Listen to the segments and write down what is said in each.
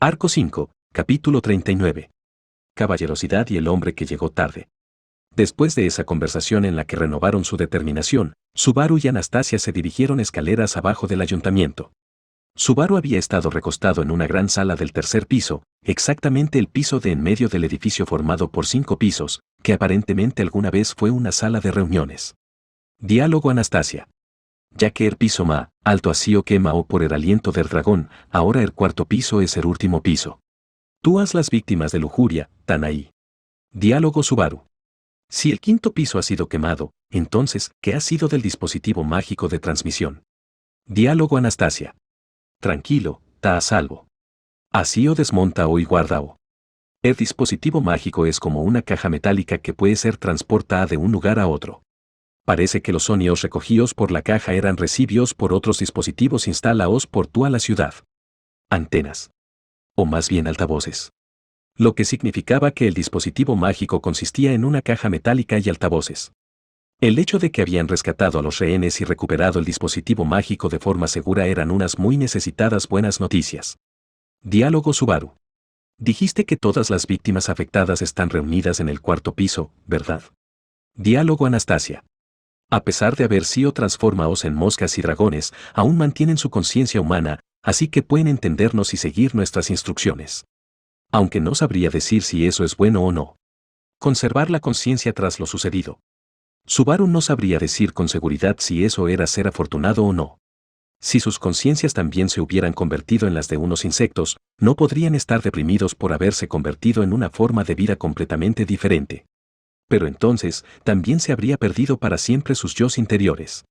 Arco 5, capítulo 39. Caballerosidad y el hombre que llegó tarde. Después de esa conversación en la que renovaron su determinación, Subaru y Anastasia se dirigieron escaleras abajo del ayuntamiento. Subaru había estado recostado en una gran sala del tercer piso, exactamente el piso de en medio del edificio formado por 5 pisos, que aparentemente alguna vez fue una sala de reuniones. Diálogo Anastasia. Ya que el piso más alto así o que mao por el aliento del dragón, ahora el cuarto piso es el último piso. Tú has las víctimas de lujuria, tan ahí. Diálogo Subaru. Si el quinto piso ha sido quemado, entonces, ¿qué ha sido del dispositivo mágico de transmisión? Diálogo Anastasia. Tranquilo, ta a salvo. Así o desmonta o y guardao. El dispositivo mágico es como una caja metálica que puede ser transportada de un lugar a otro. Parece que los sonidos recogidos por la caja eran recibidos por otros dispositivos instalados por tú a la ciudad. Antenas. O más bien altavoces. Lo que significaba que el dispositivo mágico consistía en una caja metálica y altavoces. El hecho de que habían rescatado a los rehenes y recuperado el dispositivo mágico de forma segura eran unas muy necesitadas buenas noticias. Diálogo Subaru. Dijiste que todas las víctimas afectadas están reunidas en el cuarto piso, ¿verdad? Diálogo Anastasia. A pesar de haber sido transformados en moscas y dragones, aún mantienen su conciencia humana, así que pueden entendernos y seguir nuestras instrucciones. Aunque no sabría decir si eso es bueno o no. Conservar la conciencia tras lo sucedido. Subaru no sabría decir con seguridad si eso era ser afortunado o no. Si sus conciencias también se hubieran convertido en las de unos insectos, no podrían estar deprimidos por haberse convertido en una forma de vida completamente diferente. Pero entonces, también se habría perdido para siempre sus yos interiores.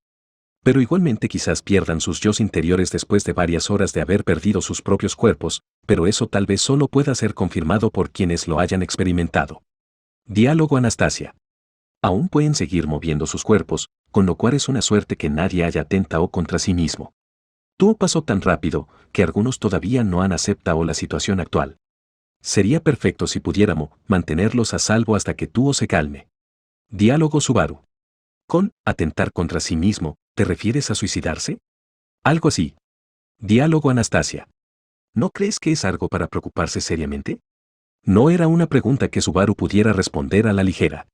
Pero igualmente quizás pierdan sus yos interiores después de varias horas de haber perdido sus propios cuerpos, pero eso tal vez solo pueda ser confirmado por quienes lo hayan experimentado. Diálogo Anastasia. Aún pueden seguir moviendo sus cuerpos, con lo cual es una suerte que nadie haya atentado contra sí mismo. Todo pasó tan rápido, que algunos todavía no han aceptado la situación actual. Sería perfecto si pudiéramos mantenerlos a salvo hasta que Tuo se calme. Diálogo Subaru. Con atentar contra sí mismo, ¿te refieres a suicidarse? Algo así. Diálogo Anastasia. ¿No crees que es algo para preocuparse seriamente? No era una pregunta que Subaru pudiera responder a la ligera.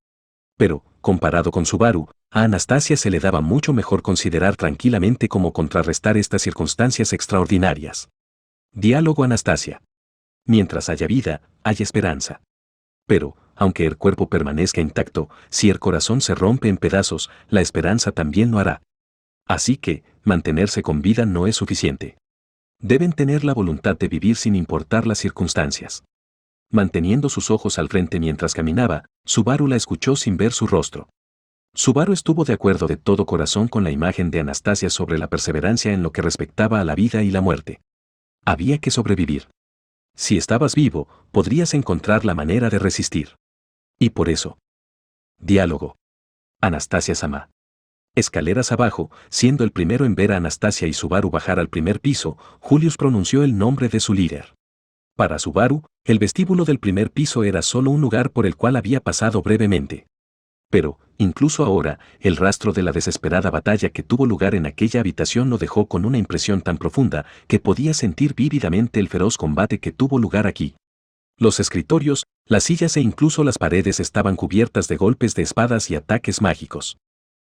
Pero, comparado con Subaru, a Anastasia se le daba mucho mejor considerar tranquilamente cómo contrarrestar estas circunstancias extraordinarias. Diálogo Anastasia. Mientras haya vida, hay esperanza. Pero, aunque el cuerpo permanezca intacto, si el corazón se rompe en pedazos, la esperanza también lo hará. Así que, mantenerse con vida no es suficiente. Deben tener la voluntad de vivir sin importar las circunstancias. Manteniendo sus ojos al frente mientras caminaba, Subaru la escuchó sin ver su rostro. Subaru estuvo de acuerdo de todo corazón con la imagen de Anastasia sobre la perseverancia en lo que respectaba a la vida y la muerte. Había que sobrevivir. Si estabas vivo, podrías encontrar la manera de resistir. Y por eso. Diálogo. Anastasia-sama. Escaleras abajo, siendo el primero en ver a Anastasia y Subaru bajar al primer piso, Julius pronunció el nombre de su líder. Para Subaru, el vestíbulo del primer piso era solo un lugar por el cual había pasado brevemente. Pero, incluso ahora, el rastro de la desesperada batalla que tuvo lugar en aquella habitación lo dejó con una impresión tan profunda que podía sentir vívidamente el feroz combate que tuvo lugar aquí. Los escritorios, las sillas e incluso las paredes estaban cubiertas de golpes de espadas y ataques mágicos.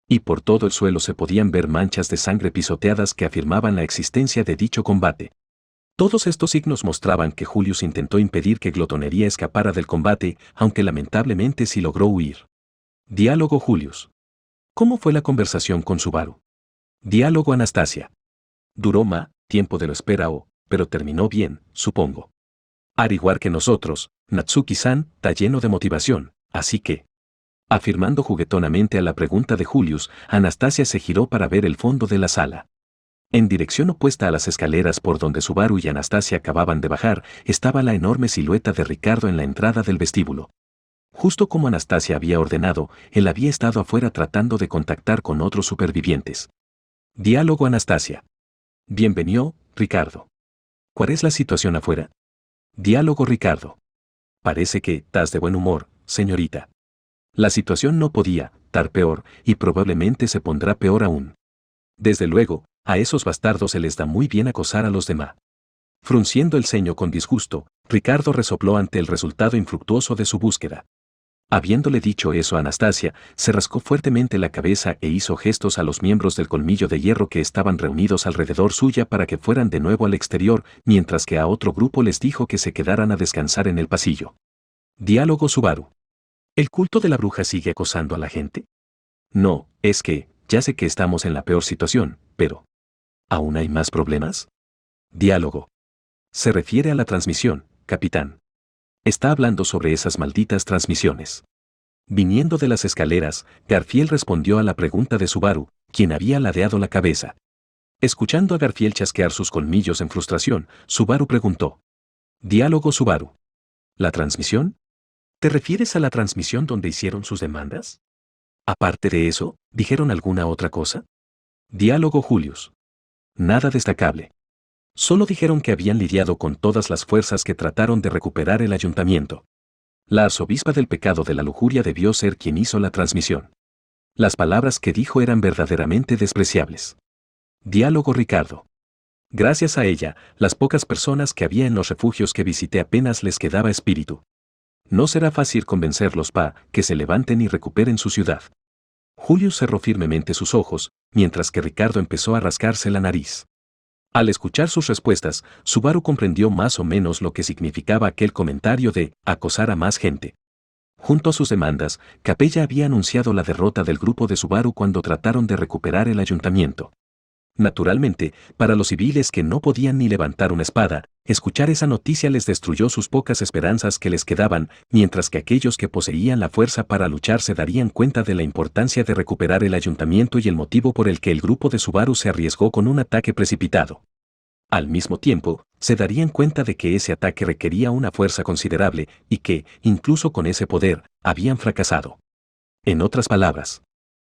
Y por todo el suelo se podían ver manchas de sangre pisoteadas que afirmaban la existencia de dicho combate. Todos estos signos mostraban que Julius intentó impedir que Glotonería escapara del combate, aunque lamentablemente sí logró huir. Diálogo Julius. ¿Cómo fue la conversación con Subaru? Diálogo Anastasia. Duró más tiempo de lo esperado, pero terminó bien, supongo. Al igual que nosotros, Natsuki-san está lleno de motivación, así que... Afirmando juguetonamente a la pregunta de Julius, Anastasia se giró para ver el fondo de la sala. En dirección opuesta a las escaleras por donde Subaru y Anastasia acababan de bajar, estaba la enorme silueta de Ricardo en la entrada del vestíbulo. Justo como Anastasia había ordenado, él había estado afuera tratando de contactar con otros supervivientes. Diálogo Anastasia. Bienvenido, Ricardo. ¿Cuál es la situación afuera? Diálogo Ricardo. Parece que estás de buen humor, señorita. La situación no podía estar peor, y probablemente se pondrá peor aún. Desde luego, a esos bastardos se les da muy bien acosar a los demás. Frunciendo el ceño con disgusto, Ricardo resopló ante el resultado infructuoso de su búsqueda. Habiéndole dicho eso a Anastasia, se rascó fuertemente la cabeza e hizo gestos a los miembros del colmillo de hierro que estaban reunidos alrededor suya para que fueran de nuevo al exterior, mientras que a otro grupo les dijo que se quedaran a descansar en el pasillo. Diálogo Subaru. ¿El culto de la bruja sigue acosando a la gente? No, es que, ya sé que estamos en la peor situación, pero ¿aún hay más problemas? Diálogo. Se refiere a la transmisión, capitán. Está hablando sobre esas malditas transmisiones. Viniendo de las escaleras, Garfield respondió a la pregunta de Subaru, quien había ladeado la cabeza. Escuchando a Garfield chasquear sus colmillos en frustración, Subaru preguntó. Diálogo Subaru. ¿La transmisión? ¿Te refieres a la transmisión donde hicieron sus demandas? Aparte de eso, ¿dijeron alguna otra cosa? Diálogo Julius. Nada destacable. Solo dijeron que habían lidiado con todas las fuerzas que trataron de recuperar el ayuntamiento. La arzobispa del pecado de la lujuria debió ser quien hizo la transmisión. Las palabras que dijo eran verdaderamente despreciables. Diálogo Ricardo. Gracias a ella, las pocas personas que había en los refugios que visité apenas les quedaba espíritu. No será fácil convencerlos que se levanten y recuperen su ciudad. Julius cerró firmemente sus ojos, mientras que Ricardo empezó a rascarse la nariz. Al escuchar sus respuestas, Subaru comprendió más o menos lo que significaba aquel comentario de acosar a más gente. Junto a sus demandas, Capella había anunciado la derrota del grupo de Subaru cuando trataron de recuperar el ayuntamiento. Naturalmente, para los civiles que no podían ni levantar una espada, escuchar esa noticia les destruyó sus pocas esperanzas que les quedaban, mientras que aquellos que poseían la fuerza para luchar se darían cuenta de la importancia de recuperar el ayuntamiento y el motivo por el que el grupo de Subaru se arriesgó con un ataque precipitado. Al mismo tiempo, se darían cuenta de que ese ataque requería una fuerza considerable y que, incluso con ese poder, habían fracasado. En otras palabras,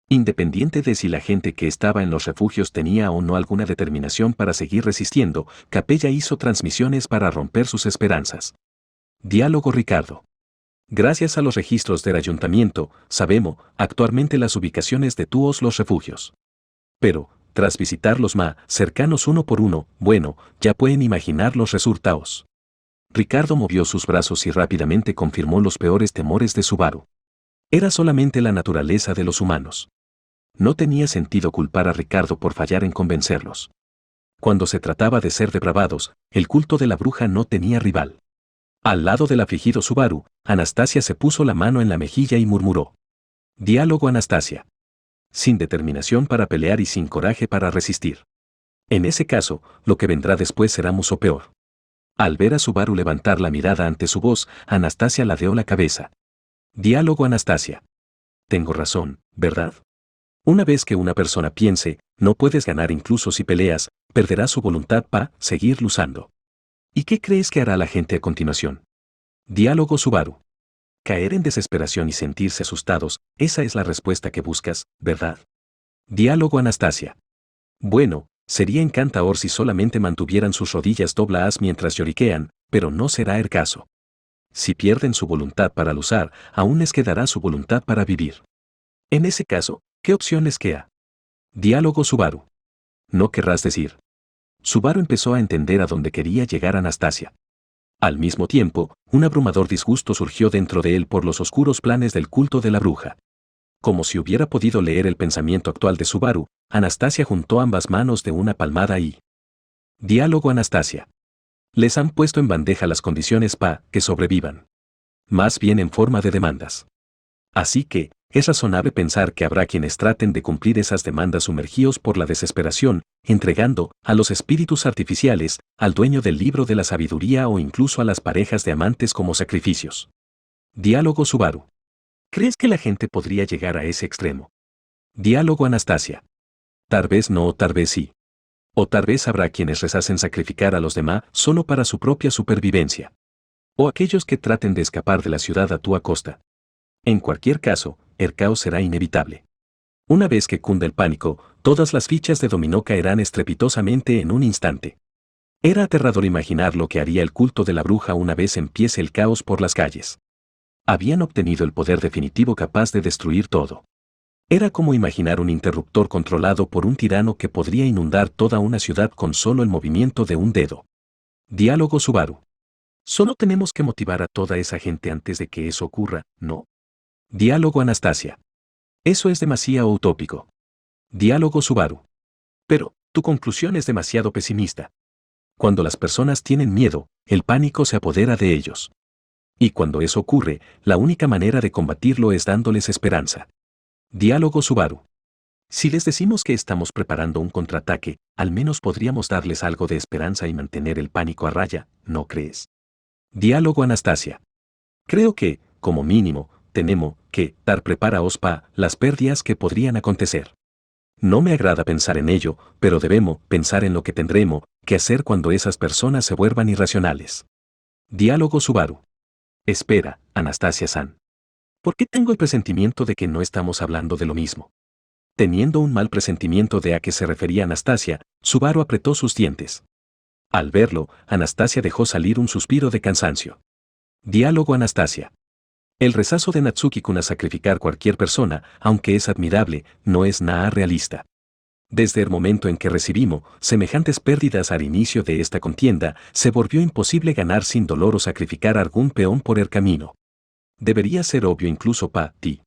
independiente de si la gente que estaba en los refugios tenía o no alguna determinación para seguir resistiendo, Capella hizo transmisiones para romper sus esperanzas. Diálogo Ricardo. Gracias a los registros del ayuntamiento, sabemos actualmente las ubicaciones de todos los refugios. Pero, tras visitar los más cercanos uno por uno, bueno, ya pueden imaginar los resultados. Ricardo movió sus brazos y rápidamente confirmó los peores temores de Subaru. Era solamente la naturaleza de los humanos. No tenía sentido culpar a Ricardo por fallar en convencerlos. Cuando se trataba de ser depravados, el culto de la bruja no tenía rival. Al lado del afligido Subaru, Anastasia se puso la mano en la mejilla y murmuró. Diálogo Anastasia. Sin determinación para pelear y sin coraje para resistir. En ese caso, lo que vendrá después será mucho peor. Al ver a Subaru levantar la mirada ante su voz, Anastasia ladeó la cabeza. Diálogo Anastasia. Tengo razón, ¿verdad? Una vez que una persona piense, no puedes ganar incluso si peleas, perderá su voluntad para seguir luchando. ¿Y qué crees que hará la gente a continuación? Diálogo Subaru. Caer en desesperación y sentirse asustados, esa es la respuesta que buscas, ¿verdad? Diálogo Anastasia. Bueno, sería encantador si solamente mantuvieran sus rodillas dobladas mientras lloriquean, pero no será el caso. Si pierden su voluntad para luchar, aún les quedará su voluntad para vivir. En ese caso, ¿qué opción les queda? Diálogo Subaru. No querrás decir. Subaru empezó a entender a dónde quería llegar Anastasia. Al mismo tiempo, un abrumador disgusto surgió dentro de él por los oscuros planes del culto de la bruja. Como si hubiera podido leer el pensamiento actual de Subaru, Anastasia juntó ambas manos de una palmada y... Diálogo Anastasia. Les han puesto en bandeja las condiciones para que sobrevivan. Más bien en forma de demandas. Así que, es razonable pensar que habrá quienes traten de cumplir esas demandas sumergidos por la desesperación, entregando a los espíritus artificiales, al dueño del libro de la sabiduría o incluso a las parejas de amantes como sacrificios. Diálogo Subaru. ¿Crees que la gente podría llegar a ese extremo? Diálogo Anastasia. Tal vez no o tal vez sí. O tal vez habrá quienes rechacen sacrificar a los demás solo para su propia supervivencia. O aquellos que traten de escapar de la ciudad a toda costa. En cualquier caso, el caos será inevitable. Una vez que cunda el pánico, todas las fichas de dominó caerán estrepitosamente en un instante. Era aterrador imaginar lo que haría el culto de la bruja una vez empiece el caos por las calles. Habían obtenido el poder definitivo capaz de destruir todo. Era como imaginar un interruptor controlado por un tirano que podría inundar toda una ciudad con solo el movimiento de un dedo. Diálogo Subaru. Solo tenemos que motivar a toda esa gente antes de que eso ocurra, ¿no? Diálogo Anastasia. Eso es demasiado utópico. Diálogo Subaru. Pero, tu conclusión es demasiado pesimista. Cuando las personas tienen miedo, el pánico se apodera de ellos. Y cuando eso ocurre, la única manera de combatirlo es dándoles esperanza. Diálogo Subaru. Si les decimos que estamos preparando un contraataque, al menos podríamos darles algo de esperanza y mantener el pánico a raya, ¿no crees? Diálogo Anastasia. Creo que, como mínimo, tenemos que dar preparaos para las pérdidas que podrían acontecer. No me agrada pensar en ello, pero debemos pensar en lo que tendremos que hacer cuando esas personas se vuelvan irracionales. Diálogo Subaru. Espera, Anastasia-san. ¿Por qué tengo el presentimiento de que no estamos hablando de lo mismo? Teniendo un mal presentimiento de a qué se refería Anastasia, Subaru apretó sus dientes. Al verlo, Anastasia dejó salir un suspiro de cansancio. Diálogo Anastasia. El rechazo de Natsuki-kun a sacrificar cualquier persona, aunque es admirable, no es nada realista. Desde el momento en que recibimos semejantes pérdidas al inicio de esta contienda, se volvió imposible ganar sin dolor o sacrificar algún peón por el camino. Debería ser obvio incluso para ti.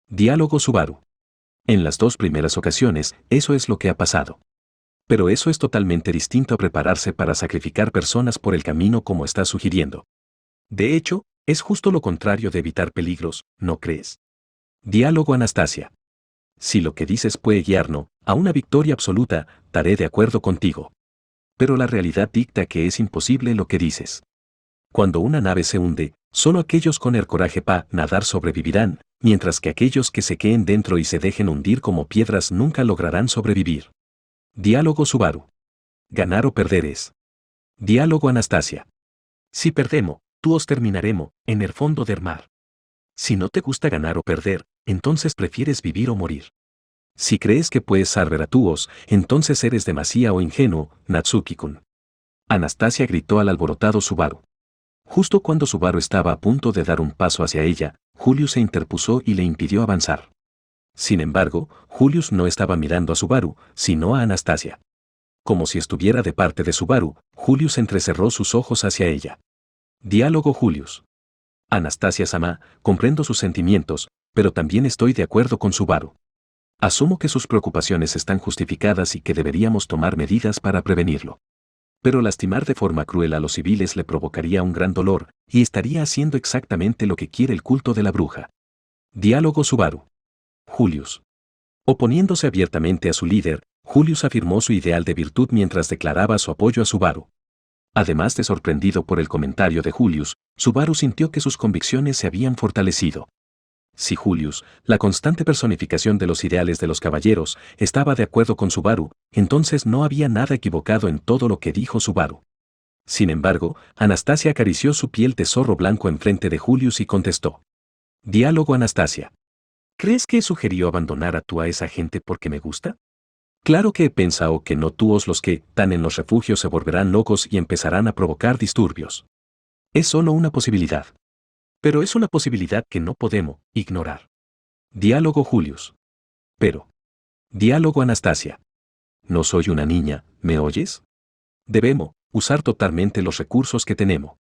Diálogo Subaru. En las dos primeras ocasiones, eso es lo que ha pasado. Pero eso es totalmente distinto a prepararse para sacrificar personas por el camino como estás sugiriendo. De hecho, es justo lo contrario de evitar peligros, ¿no crees? Diálogo Anastasia. Si lo que dices puede guiarnos a una victoria absoluta, estaré de acuerdo contigo. Pero la realidad dicta que es imposible lo que dices. Cuando una nave se hunde, solo aquellos con el coraje para nadar sobrevivirán, mientras que aquellos que se queden dentro y se dejen hundir como piedras nunca lograrán sobrevivir. Diálogo Subaru. Ganar o perder es. Diálogo Anastasia. Si perdemos, todos terminaremos en el fondo del mar. Si no te gusta ganar o perder, entonces prefieres vivir o morir. Si crees que puedes salvar a todos, entonces eres demasiado ingenuo, Natsuki-kun. Anastasia gritó al alborotado Subaru. Justo cuando Subaru estaba a punto de dar un paso hacia ella, Julius se interpuso y le impidió avanzar. Sin embargo, Julius no estaba mirando a Subaru, sino a Anastasia. Como si estuviera de parte de Subaru, Julius entrecerró sus ojos hacia ella. Diálogo Julius. Anastasia-sama, comprendo sus sentimientos, pero también estoy de acuerdo con Subaru. Asumo que sus preocupaciones están justificadas y que deberíamos tomar medidas para prevenirlo. Pero lastimar de forma cruel a los civiles le provocaría un gran dolor, y estaría haciendo exactamente lo que quiere el culto de la bruja. Diálogo Subaru. Julius. Oponiéndose abiertamente a su líder, Julius afirmó su ideal de virtud mientras declaraba su apoyo a Subaru. Además de sorprendido por el comentario de Julius, Subaru sintió que sus convicciones se habían fortalecido. Si Julius, la constante personificación de los ideales de los caballeros, estaba de acuerdo con Subaru, entonces no había nada equivocado en todo lo que dijo Subaru. Sin embargo, Anastasia acarició su piel de zorro blanco enfrente de Julius y contestó. Diálogo Anastasia. ¿Crees que sugirió abandonar a esa gente porque me gusta? Claro que he pensado que no todos los que están en los refugios se volverán locos y empezarán a provocar disturbios. Es solo una posibilidad. Pero es una posibilidad que no podemos ignorar. Diálogo Julius. Pero. Diálogo Anastasia. No soy una niña, ¿me oyes? Debemos usar totalmente los recursos que tenemos.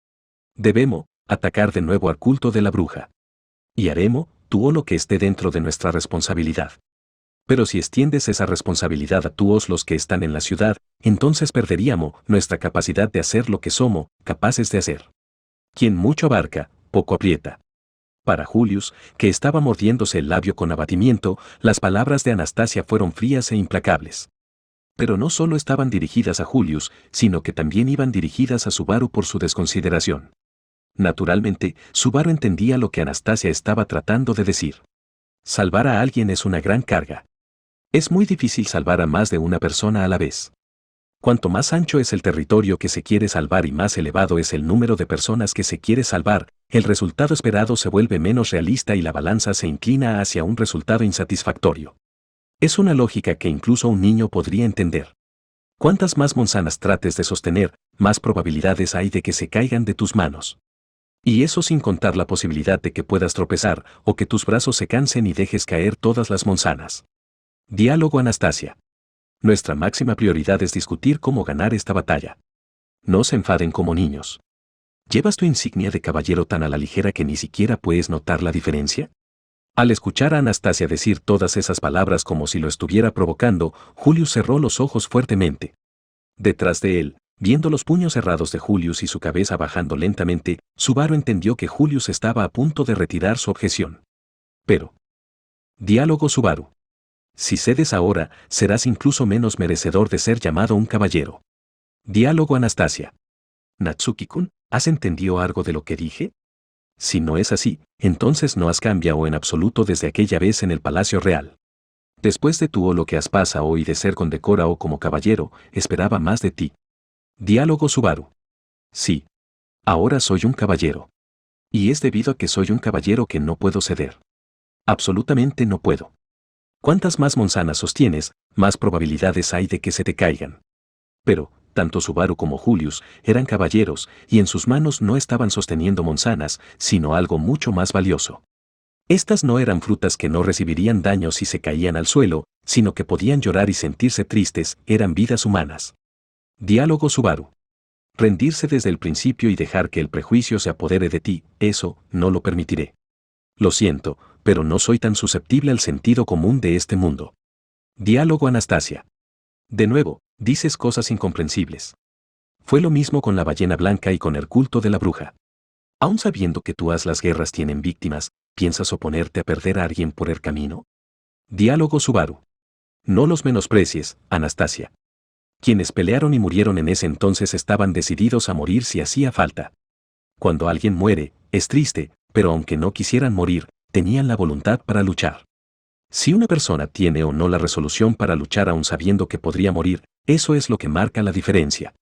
Debemos atacar de nuevo al culto de la bruja. Y haremos todo lo que esté dentro de nuestra responsabilidad. Pero si extiendes esa responsabilidad a todos los que están en la ciudad, entonces perderíamos nuestra capacidad de hacer lo que somos capaces de hacer. Quien mucho abarca, poco aprieta. Para Julius, que estaba mordiéndose el labio con abatimiento, las palabras de Anastasia fueron frías e implacables. Pero no solo estaban dirigidas a Julius, sino que también iban dirigidas a Subaru por su desconsideración. Naturalmente, Subaru entendía lo que Anastasia estaba tratando de decir. Salvar a alguien es una gran carga. Es muy difícil salvar a más de una persona a la vez. Cuanto más ancho es el territorio que se quiere salvar y más elevado es el número de personas que se quiere salvar, el resultado esperado se vuelve menos realista y la balanza se inclina hacia un resultado insatisfactorio. Es una lógica que incluso un niño podría entender. Cuantas más manzanas trates de sostener, más probabilidades hay de que se caigan de tus manos. Y eso sin contar la posibilidad de que puedas tropezar o que tus brazos se cansen y dejes caer todas las manzanas. Diálogo Anastasia. Nuestra máxima prioridad es discutir cómo ganar esta batalla. No se enfaden como niños. ¿Llevas tu insignia de caballero tan a la ligera que ni siquiera puedes notar la diferencia? Al escuchar a Anastasia decir todas esas palabras como si lo estuviera provocando, Julius cerró los ojos fuertemente. Detrás de él, viendo los puños cerrados de Julius y su cabeza bajando lentamente, Subaru entendió que Julius estaba a punto de retirar su objeción. Pero. Diálogo Subaru. Si cedes ahora, serás incluso menos merecedor de ser llamado un caballero. Diálogo Anastasia. Natsuki-kun, ¿has entendido algo de lo que dije? Si no es así, entonces no has cambiado en absoluto desde aquella vez en el Palacio Real. Después de todo lo que has pasado y de ser condecorado como caballero, esperaba más de ti. Diálogo Subaru. Sí. Ahora soy un caballero. Y es debido a que soy un caballero que no puedo ceder. Absolutamente no puedo. Cuantas más manzanas sostienes, más probabilidades hay de que se te caigan. Pero, tanto Subaru como Julius eran caballeros y en sus manos no estaban sosteniendo manzanas, sino algo mucho más valioso. Estas no eran frutas que no recibirían daño si se caían al suelo, sino que podían llorar y sentirse tristes, eran vidas humanas. Diálogo Subaru. Rendirse desde el principio y dejar que el prejuicio se apodere de ti, eso, no lo permitiré. Lo siento, pero no soy tan susceptible al sentido común de este mundo. Diálogo Anastasia. De nuevo, dices cosas incomprensibles. Fue lo mismo con la ballena blanca y con el culto de la bruja. Aun sabiendo que todas las guerras tienen víctimas, ¿piensas oponerte a perder a alguien por el camino? Diálogo Subaru. No los menosprecies, Anastasia. Quienes pelearon y murieron en ese entonces estaban decididos a morir si hacía falta. Cuando alguien muere, es triste, pero aunque no quisieran morir, tenían la voluntad para luchar. Si una persona tiene o no la resolución para luchar aun sabiendo que podría morir, eso es lo que marca la diferencia.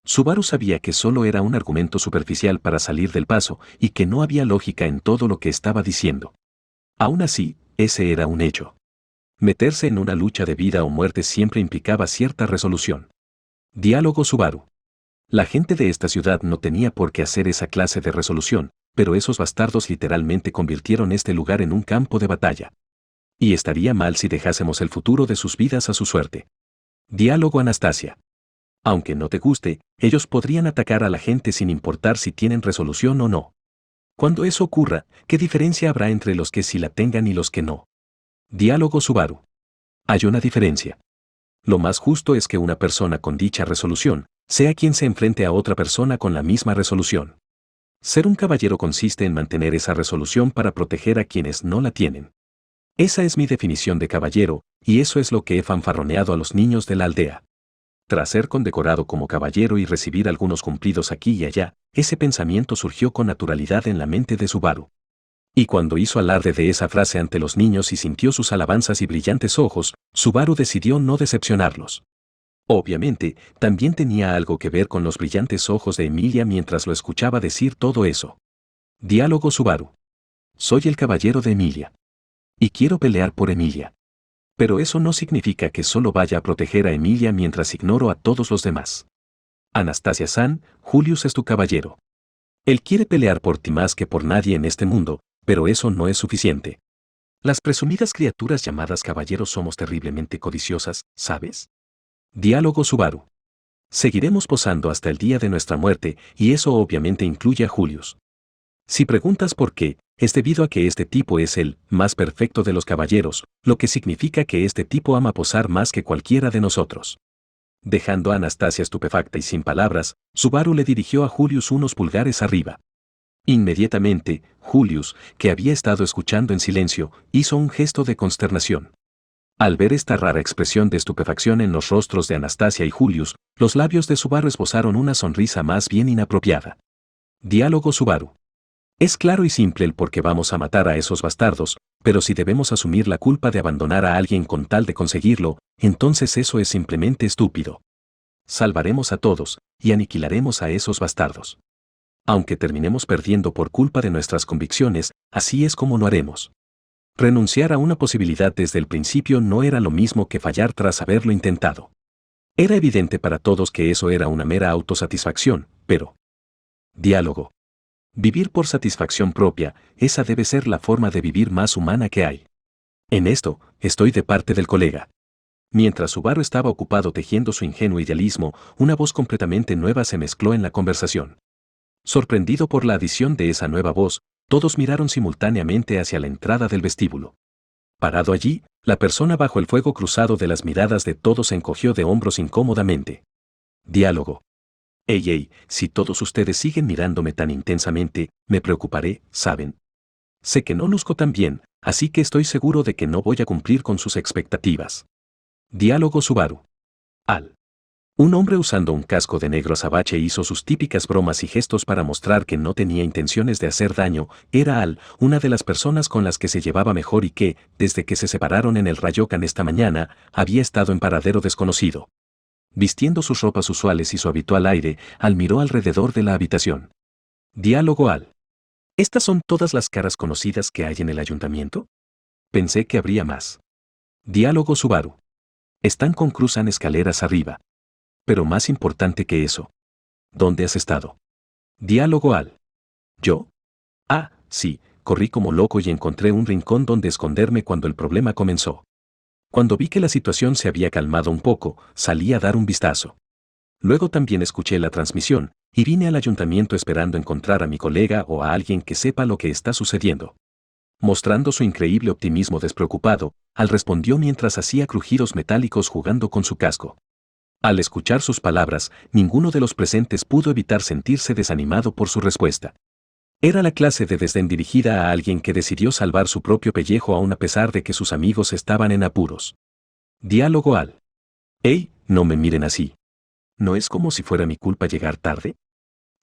Subaru sabía que solo era un argumento superficial para salir del paso y que no había lógica en todo lo que estaba diciendo. Aún así, ese era un hecho. Meterse en una lucha de vida o muerte siempre implicaba cierta resolución. Diálogo Subaru. La gente de esta ciudad no tenía por qué hacer esa clase de resolución, pero esos bastardos literalmente convirtieron este lugar en un campo de batalla. Y estaría mal si dejásemos el futuro de sus vidas a su suerte. Diálogo Anastasia. Aunque no te guste, ellos podrían atacar a la gente sin importar si tienen resolución o no. Cuando eso ocurra, ¿qué diferencia habrá entre los que sí la tengan y los que no? Diálogo Subaru. Hay una diferencia. Lo más justo es que una persona con dicha resolución sea quien se enfrente a otra persona con la misma resolución. Ser un caballero consiste en mantener esa resolución para proteger a quienes no la tienen. Esa es mi definición de caballero, y eso es lo que he fanfarroneado a los niños de la aldea. Tras ser condecorado como caballero y recibir algunos cumplidos aquí y allá, ese pensamiento surgió con naturalidad en la mente de Subaru. Y cuando hizo alarde de esa frase ante los niños y sintió sus alabanzas y brillantes ojos, Subaru decidió no decepcionarlos. Obviamente, también tenía algo que ver con los brillantes ojos de Emilia mientras lo escuchaba decir todo eso. Diálogo Subaru. Soy el caballero de Emilia. Y quiero pelear por Emilia. Pero eso no significa que solo vaya a proteger a Emilia mientras ignoro a todos los demás. Anastasia-san, Julius es tu caballero. Él quiere pelear por ti más que por nadie en este mundo, pero eso no es suficiente. Las presumidas criaturas llamadas caballeros somos terriblemente codiciosas, ¿sabes? Diálogo Subaru. Seguiremos posando hasta el día de nuestra muerte, y eso obviamente incluye a Julius. Si preguntas por qué, es debido a que este tipo es el más perfecto de los caballeros, lo que significa que este tipo ama posar más que cualquiera de nosotros. Dejando a Anastasia estupefacta y sin palabras, Subaru le dirigió a Julius unos pulgares arriba. Inmediatamente, Julius, que había estado escuchando en silencio, hizo un gesto de consternación. Al ver esta rara expresión de estupefacción en los rostros de Anastasia y Julius, los labios de Subaru esbozaron una sonrisa más bien inapropiada. Diálogo Subaru. Es claro y simple el por qué vamos a matar a esos bastardos, pero si debemos asumir la culpa de abandonar a alguien con tal de conseguirlo, entonces eso es simplemente estúpido. Salvaremos a todos, y aniquilaremos a esos bastardos. Aunque terminemos perdiendo por culpa de nuestras convicciones, así es como lo haremos. Renunciar a una posibilidad desde el principio no era lo mismo que fallar tras haberlo intentado. Era evidente para todos que eso era una mera autosatisfacción, pero... Diálogo. Vivir por satisfacción propia, esa debe ser la forma de vivir más humana que hay. En esto, estoy de parte del colega. Mientras Subaru estaba ocupado tejiendo su ingenuo idealismo, una voz completamente nueva se mezcló en la conversación. Sorprendido por la adición de esa nueva voz, todos miraron simultáneamente hacia la entrada del vestíbulo. Parado allí, la persona bajo el fuego cruzado de las miradas de todos se encogió de hombros incómodamente. Diálogo. Ey, si todos ustedes siguen mirándome tan intensamente, me preocuparé, ¿saben? Sé que no luzco tan bien, así que estoy seguro de que no voy a cumplir con sus expectativas. Diálogo Subaru. Al. Un hombre usando un casco de negro azabache hizo sus típicas bromas y gestos para mostrar que no tenía intenciones de hacer daño. Era Al, una de las personas con las que se llevaba mejor y que, desde que se separaron en el Ryokan esta mañana, había estado en paradero desconocido. Vistiendo sus ropas usuales y su habitual aire, Al miró alrededor de la habitación. Diálogo Al. ¿Estas son todas las caras conocidas que hay en el ayuntamiento? Pensé que habría más. Diálogo Subaru. Están con cruzan escaleras arriba. Pero más importante que eso. ¿Dónde has estado? Diálogo Al. ¿Yo? Ah, sí, corrí como loco y encontré un rincón donde esconderme cuando el problema comenzó. Cuando vi que la situación se había calmado un poco, salí a dar un vistazo. Luego también escuché la transmisión, y vine al ayuntamiento esperando encontrar a mi colega o a alguien que sepa lo que está sucediendo. Mostrando su increíble optimismo despreocupado, Al respondió mientras hacía crujidos metálicos jugando con su casco. Al escuchar sus palabras, ninguno de los presentes pudo evitar sentirse desanimado por su respuesta. Era la clase de desdén dirigida a alguien que decidió salvar su propio pellejo aun a pesar de que sus amigos estaban en apuros. Diálogo Al. Hey, no me miren así. ¿No es como si fuera mi culpa llegar tarde?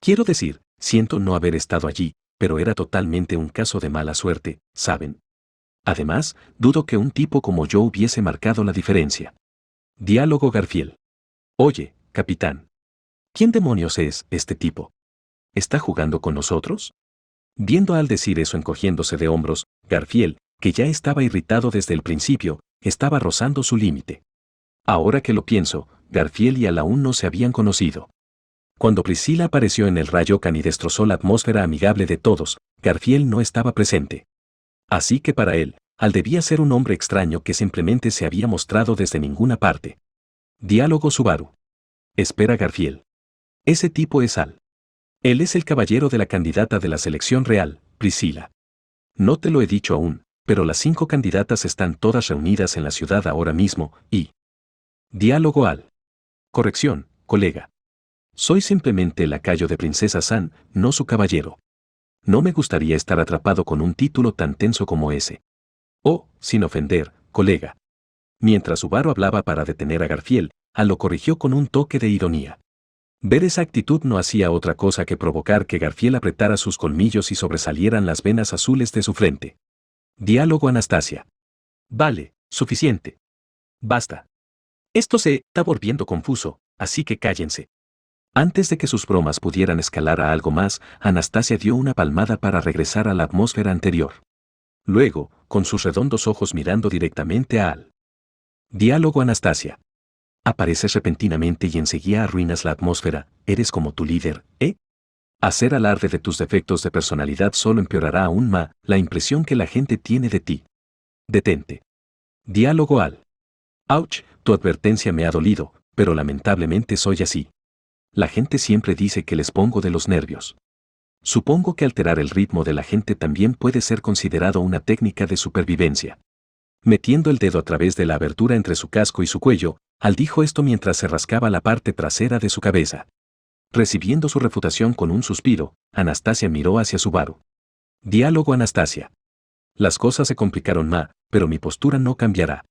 Quiero decir, siento no haber estado allí, pero era totalmente un caso de mala suerte, ¿saben? Además, dudo que un tipo como yo hubiese marcado la diferencia. Diálogo Garfield. Oye, capitán. ¿Quién demonios es este tipo? ¿Está jugando con nosotros? Viendo a Al decir eso encogiéndose de hombros, Garfield, que ya estaba irritado desde el principio, estaba rozando su límite. Ahora que lo pienso, Garfield y Al aún no se habían conocido. Cuando Priscilla apareció en el Ryokan y destrozó la atmósfera amigable de todos, Garfield no estaba presente. Así que para él, Al debía ser un hombre extraño que simplemente se había mostrado desde ninguna parte. Diálogo Subaru. Espera Garfield. Ese tipo es Al. Él es el caballero de la candidata de la selección real, Priscilla. No te lo he dicho aún, pero las 5 candidatas están todas reunidas en la ciudad ahora mismo, y... Diálogo Al. Corrección, colega. Soy simplemente el lacayo de Princesa San, no su caballero. No me gustaría estar atrapado con un título tan tenso como ese. Oh, sin ofender, colega. Mientras Subaru hablaba para detener a Garfield, Al lo corrigió con un toque de ironía. Ver esa actitud no hacía otra cosa que provocar que Garfield apretara sus colmillos y sobresalieran las venas azules de su frente. Diálogo Anastasia. Vale, suficiente. Basta. Esto se está volviendo confuso, así que cállense. Antes de que sus bromas pudieran escalar a algo más, Anastasia dio una palmada para regresar a la atmósfera anterior. Luego, con sus redondos ojos mirando directamente a Al. Diálogo Anastasia. Apareces repentinamente y enseguida arruinas la atmósfera, eres como tu líder, ¿eh? Hacer alarde de tus defectos de personalidad solo empeorará aún más la impresión que la gente tiene de ti. Detente. Diálogo Al. Ouch, tu advertencia me ha dolido, pero lamentablemente soy así. La gente siempre dice que les pongo de los nervios. Supongo que alterar el ritmo de la gente también puede ser considerado una técnica de supervivencia. Metiendo el dedo a través de la abertura entre su casco y su cuello, Al dijo esto mientras se rascaba la parte trasera de su cabeza. Recibiendo su refutación con un suspiro, Anastasia miró hacia Subaru. Diálogo Anastasia. Las cosas se complicaron más, pero mi postura no cambiará.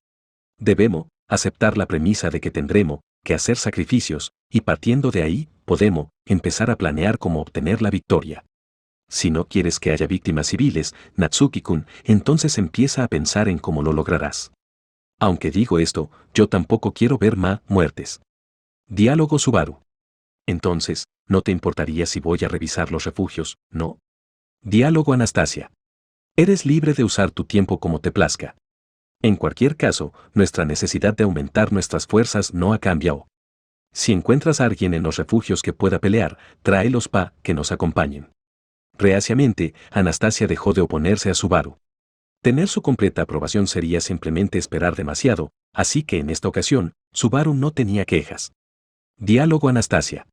Debemos aceptar la premisa de que tendremos que hacer sacrificios, y partiendo de ahí, podemos empezar a planear cómo obtener la victoria. Si no quieres que haya víctimas civiles, Natsuki-kun, entonces empieza a pensar en cómo lo lograrás. Aunque digo esto, yo tampoco quiero ver más muertes. Diálogo Subaru. Entonces, ¿no te importaría si voy a revisar los refugios, no? Diálogo Anastasia. Eres libre de usar tu tiempo como te plazca. En cualquier caso, nuestra necesidad de aumentar nuestras fuerzas no ha cambiado. Si encuentras a alguien en los refugios que pueda pelear, tráelos pa' que nos acompañen. Reaciamente, Anastasia dejó de oponerse a Subaru. Tener su completa aprobación sería simplemente esperar demasiado, así que en esta ocasión, Subaru no tenía quejas. Diálogo Anastasia.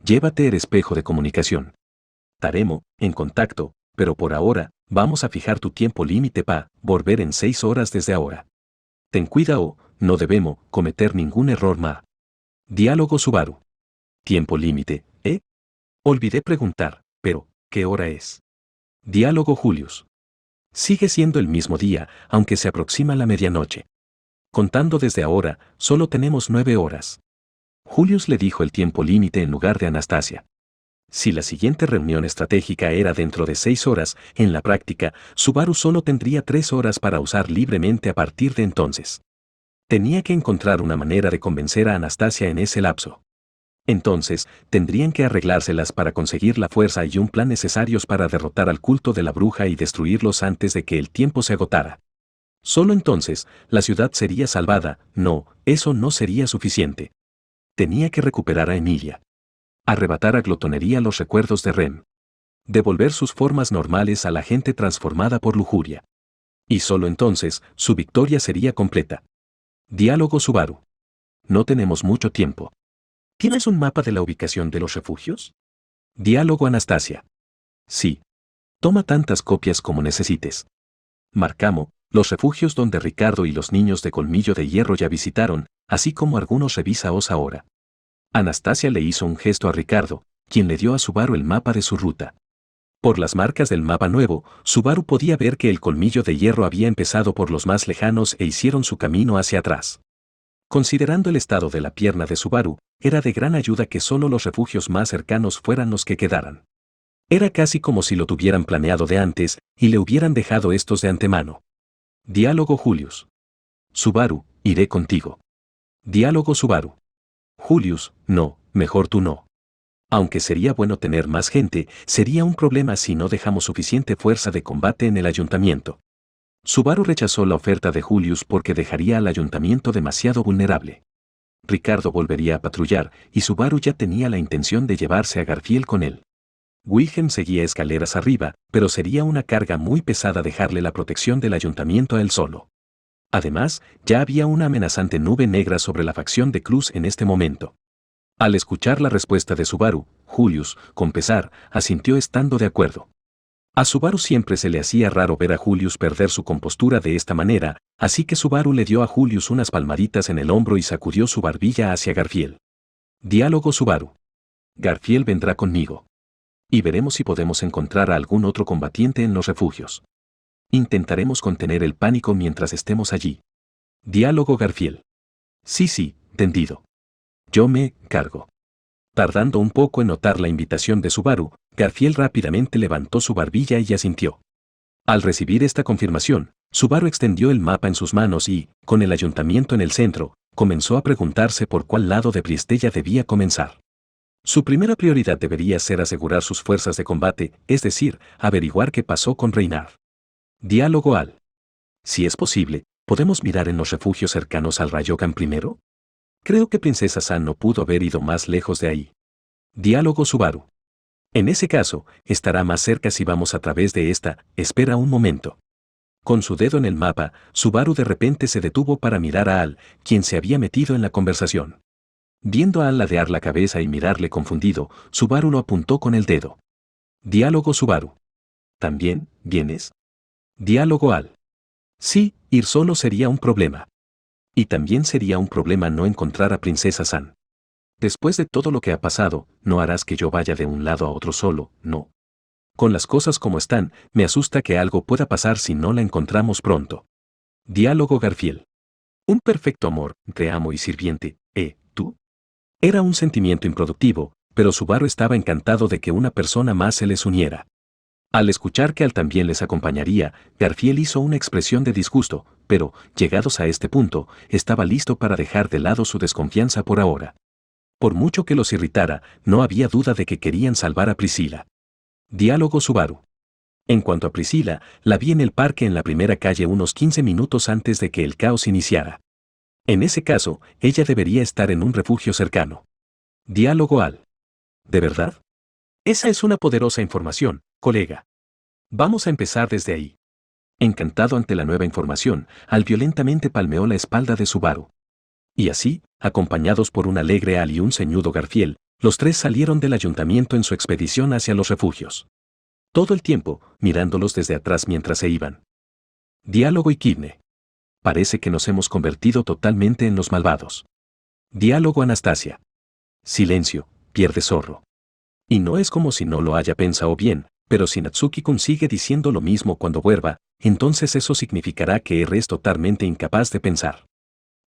Llévate el espejo de comunicación. Estaremos en contacto, pero por ahora, vamos a fijar tu tiempo límite para volver en 6 horas desde ahora. Ten cuidado, no debemos cometer ningún error más. Diálogo Subaru. ¿Tiempo límite, eh? Olvidé preguntar, pero, ¿qué hora es? Diálogo Julius. Sigue siendo el mismo día, aunque se aproxima la medianoche. Contando desde ahora, solo tenemos 9 horas. Julius le dijo el tiempo límite en lugar de Anastasia. Si la siguiente reunión estratégica era dentro de 6 horas, en la práctica, Subaru solo tendría 3 horas para usar libremente a partir de entonces. Tenía que encontrar una manera de convencer a Anastasia en ese lapso. Entonces, tendrían que arreglárselas para conseguir la fuerza y un plan necesarios para derrotar al culto de la bruja y destruirlos antes de que el tiempo se agotara. Solo entonces, la ciudad sería salvada. No, eso no sería suficiente. Tenía que recuperar a Emilia. Arrebatar a glotonería los recuerdos de Rem. Devolver sus formas normales a la gente transformada por lujuria. Y solo entonces, su victoria sería completa. Diálogo Subaru. No tenemos mucho tiempo. ¿Tienes un mapa de la ubicación de los refugios? Diálogo Anastasia. Sí. Toma tantas copias como necesites. Marcamos los refugios donde Ricardo y los niños de Colmillo de Hierro ya visitaron, así como algunos revísaos ahora. Anastasia le hizo un gesto a Ricardo, quien le dio a Subaru el mapa de su ruta. Por las marcas del mapa nuevo, Subaru podía ver que el Colmillo de Hierro había empezado por los más lejanos e hicieron su camino hacia atrás. Considerando el estado de la pierna de Subaru, era de gran ayuda que solo los refugios más cercanos fueran los que quedaran. Era casi como si lo tuvieran planeado de antes y le hubieran dejado estos de antemano. Diálogo Julius. Subaru, iré contigo. Diálogo Subaru. Julius, no, mejor tú no. Aunque sería bueno tener más gente, sería un problema si no dejamos suficiente fuerza de combate en el ayuntamiento. Subaru rechazó la oferta de Julius porque dejaría al ayuntamiento demasiado vulnerable. Ricardo volvería a patrullar y Subaru ya tenía la intención de llevarse a Garfield con él. Wilhelm seguía escaleras arriba, pero sería una carga muy pesada dejarle la protección del ayuntamiento a él solo. Además, ya había una amenazante nube negra sobre la facción de Cruz en este momento. Al escuchar la respuesta de Subaru, Julius, con pesar, asintió estando de acuerdo. A Subaru siempre se le hacía raro ver a Julius perder su compostura de esta manera, así que Subaru le dio a Julius unas palmaditas en el hombro y sacudió su barbilla hacia Garfield. Diálogo Subaru. Garfield vendrá conmigo. Y veremos si podemos encontrar a algún otro combatiente en los refugios. Intentaremos contener el pánico mientras estemos allí. Diálogo Garfield. Sí, entendido. Yo me cargo. Tardando un poco en notar la invitación de Subaru, Garfield rápidamente levantó su barbilla y asintió. Al recibir esta confirmación, Subaru extendió el mapa en sus manos y, con el ayuntamiento en el centro, comenzó a preguntarse por cuál lado de Priestella debía comenzar. Su primera prioridad debería ser asegurar sus fuerzas de combate, es decir, averiguar qué pasó con Reynard. Diálogo al. Si es posible, ¿podemos mirar en los refugios cercanos al Ryokan primero? Creo que Princesa San no pudo haber ido más lejos de ahí. Diálogo Subaru. En ese caso, estará más cerca si vamos a través de esta. Espera un momento. Con su dedo en el mapa, Subaru de repente se detuvo para mirar a Al, quien se había metido en la conversación. Viendo a Al ladear la cabeza y mirarle confundido, Subaru lo apuntó con el dedo. Diálogo Subaru. ¿También vienes? Diálogo Al. Sí, ir solo sería un problema. Y también sería un problema no encontrar a Princesa San. Después de todo lo que ha pasado, no harás que yo vaya de un lado a otro solo, ¿no? Con las cosas como están, me asusta que algo pueda pasar si no la encontramos pronto. Diálogo Garfield. Un perfecto amor, entre amo y sirviente, ¿tú? Era un sentimiento improductivo, pero Subaru estaba encantado de que una persona más se les uniera. Al escuchar que Al también les acompañaría, Garfield hizo una expresión de disgusto, pero, llegados a este punto, estaba listo para dejar de lado su desconfianza por ahora. Por mucho que los irritara, no había duda de que querían salvar a Priscila. Diálogo Subaru. En cuanto a Priscila, la vi en el parque en la primera calle unos 15 minutos antes de que el caos iniciara. En ese caso, ella debería estar en un refugio cercano. Diálogo Al. ¿De verdad? Esa es una poderosa información, colega. Vamos a empezar desde ahí. Encantado ante la nueva información, Al violentamente palmeó la espalda de Subaru. Y así, acompañados por un alegre Al y un ceñudo Garfiel, los tres salieron del ayuntamiento en su expedición hacia los refugios. Todo el tiempo, mirándolos desde atrás mientras se iban. Diálogo y Kidne. Parece que nos hemos convertido totalmente en los malvados. Diálogo Anastasia. Silencio, pierde Zorro. Y no es como si no lo haya pensado bien, pero si Natsuki-kun sigue diciendo lo mismo cuando vuelva, entonces eso significará que R es totalmente incapaz de pensar.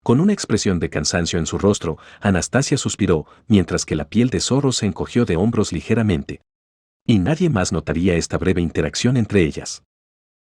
Con una expresión de cansancio en su rostro, Anastasia suspiró, mientras que la piel de Zorro se encogió de hombros ligeramente. Y nadie más notaría esta breve interacción entre ellas.